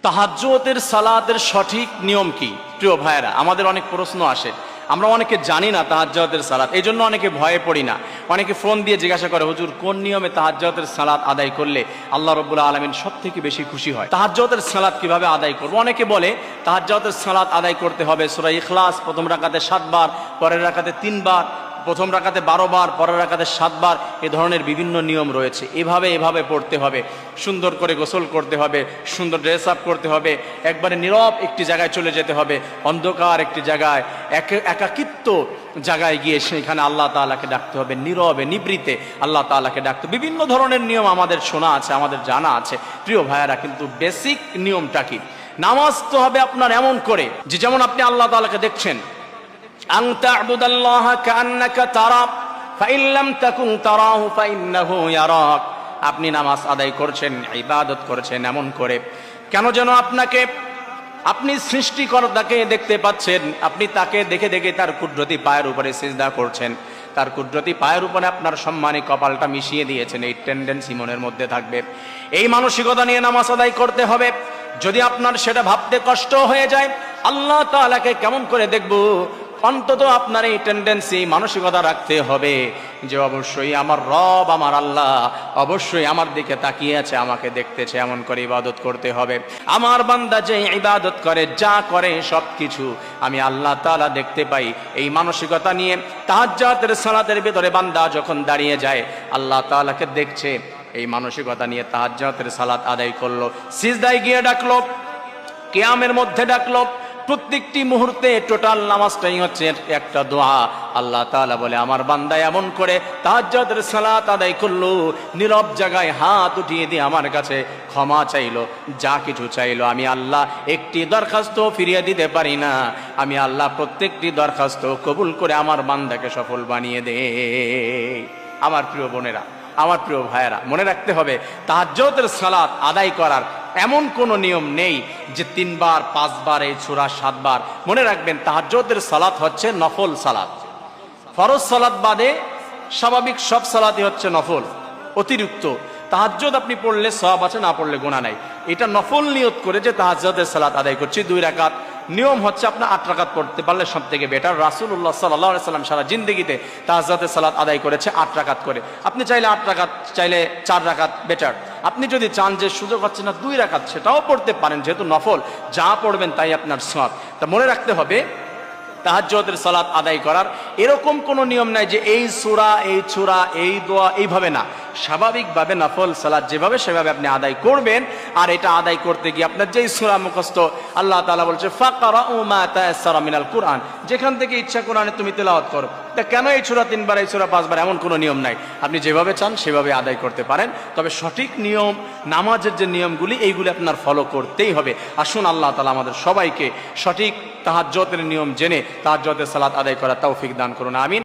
তাহাজ্জুদের সালাতের সঠিক নিয়ম কি? প্রিয় ভাইয়েরা, আমাদের অনেক প্রশ্ন আসে, আমরা অনেকে জানি না তাহাজ্জুদের সালাত, এই জন্য অনেকে ভয়ে পড়ি না। অনেকে ফোন দিয়ে জিজ্ঞাসা করে, হুজুর কোন নিয়মে তাহাজ্জুদের সালাত আদায় করলে আল্লাহ রাব্বুল আলামিন সবথেকে বেশি খুশি হয়? তাহাজ্জুদের সালাত কিভাবে আদায় করব? অনেকে বলে তাহাজ্জুদের সালাত আদায় করতে হবে সূরা ইখলাস প্রথম রাকাতে 7 বার, পরের রাকাতে 3 বার, প্রথম রাকাতে 12 বার, পরের রাকাতে 7 বার। এ ধরনের বিভিন্ন নিয়ম রয়েছে। এভাবে পড়তে হবে, সুন্দর করে গোসল করতে হবে, সুন্দর ড্রেস আপ করতে হবে, একবারে নীরব একটি জায়গায় চলে যেতে হবে, অন্ধকার একটি জায়গায়, একাকিত্ব জায়গায় গিয়ে সেখানে আল্লাহ তাআলাকে ডাকতে হবে, নীরবে নিবৃতে আল্লাহ তাআলাকে ডাকতে। বিভিন্ন ধরনের নিয়ম আমাদের শোনা আছে, আমাদের জানা আছে। প্রিয় ভাইয়েরা, কিন্তু বেসিক নিয়মটা কি? নামাজ তো হবে আপনার এমন করে যে যেমন আপনি আল্লাহ তাআলাকে দেখছেন, আন তা'বুদাল্লাহা কাআন্নাকা তারা ফাইন লাম তাকুন তারাহু ফাইন্নাহু ইয়ারাক। আপনি নামাজ আদায় করছেন, ইবাদত করছেন এমন করে কেন যেন আপনি সৃষ্টিকর্তাকে দেখতে পাচ্ছেন, আপনি তাকে দেখে দেখে তার কুদরতি পায়ের উপরে সিজদা করছেন, তার কুদরতি পায়ের উপরে আপনার সম্মানী কপালটা মিশিয়ে দিয়েছেন। এই টেন্ডেন্সি মনের মধ্যে থাকবে, এই মানসিকতা নিয়ে নামাজ আদায় করতে হবে। যদি আপনার সেটা ভাবতে কষ্ট হয়ে যায়, আল্লাহ তাআলাকে কেমন করে দেখব, অন্তত আপনার এই টেন্ডেন্সি মানসিকতা রাখতে হবে যে অবশ্যই আমার রব, আমার আল্লাহ অবশ্যই আমার দিকে তাকিয়ে আছে, আমাকে দেখতেছে, এমন করে ইবাদত করতে হবে। আমার বান্দা যে ইবাদত করে, যা করে সবকিছু আমি আল্লাহ তাআলা দেখতে পাই। এই মানসিকতা নিয়ে তাহাজ্জুদের সালাতের ভিতরে বান্দা যখন দাঁড়িয়ে যায়, আল্লাহ তাআলাকে দেখছে, এই মানসিকতা নিয়ে তাহাজ্জুদের সালাত আদায় করলো, সিজদায় গিয়ে ডাকলো, কিয়ামের মধ্যে ডাকলো, প্রত্যেকটি মুহূর্তে টোটাল নামাজটাই হচ্ছে একটা দোয়া। আল্লাহ তাআলা বলে, আমার বান্দা এমন করে তাহাজ্জুদের সালাত আদায় করলো, নীরব জায়গায় হাত উঠিয়ে দিয়ে আমার কাছে ক্ষমা চাইলো, যা কিছু চাইলো, আমি আল্লাহ একটি দরখাস্ত ফিরিয়ে দিতে পারি না, আমি আল্লাহ প্রত্যেকটি দরখাস্ত কবুল করে আমার বান্দাকে সফল বানিয়ে দেই। আমার প্রিয় বোনেরা, আমার প্রিয় ভাইয়েরা, মনে রাখতে হবে তাহাজ্জুদের সালাত আদায় করার এমন কোনো নিয়ম নেই যে 3 বার 5 বার, এই সূরা 7 বার। মনে রাখবেন তাহাজ্জুদের সালাত হচ্ছে নফল সালাত। ফরজ সালাত বাদে স্বাভাবিক সব সালাতই হচ্ছে নফল, অতিরিক্ত। তাহাজ্জুদ আপনি পড়লে সওয়াব আছে, না পড়লে গুনাহ নাই। এটা নফল নিয়ত করে যে তাহাজ্জুদের সালাত আদায় করছি 2 রাকাত। নিয়ম হচ্ছে আপনার 8 রাকাত পড়তে পারলে সব থেকে বেটার। রাসূলুল্লাহ সাল্লাল্লাহু আলাইহি সাল্লাম সারা জিন্দেগিতে তাহাজ্জুদের সালাত আদায় করেছে 8 রাকাত করে। আপনি চাইলে 8 রাকাত, চাইলে 4 রাকাত, বেটার। আপনি যদি চান যে সুযোগ হচ্ছে না 2 রাকাত, সেটাও পড়তে পারেন, যেহেতু নফল, যা পড়বেন তাই আপনার সওয়াব। তা মনে রাখতে হবে তাহাজ্জুদের সালাত আদায় করার এরকম কোনো নিয়ম নাই যে এই সূরা, এই সূরা, এই দোয়া, এইভাবে না। স্বাভাবিকভাবে নফল সালাত যেভাবে সেভাবে আপনি আদায় করবেন। আর এটা আদায় করতে গিয়ে আপনার যেই সূরা মুখস্থ, আল্লাহ তাআলা বলছে ফাকরাউ মা তায়াসসারা মিনাল কুরআন, যেখান থেকে ইচ্ছা কোরআনে তুমি তেলাওয়াত করো। তা কেন এই সূরা 3 বার, এই সূরা 5 বার, এমন কোনো নিয়ম নাই। আপনি যেভাবে চান সেভাবে আদায় করতে পারেন। তবে সঠিক নিয়ম, নামাজের যে নিয়মগুলি, এইগুলি আপনার ফলো করতেই হবে। আসুন আল্লাহ তাআলা আমাদের সবাইকে সঠিক তাহাজ্জুদের নিয়ম জেনে তাহাজ্জুদের সালাত আদায় করার তৌফিক দান করুন। আমিন।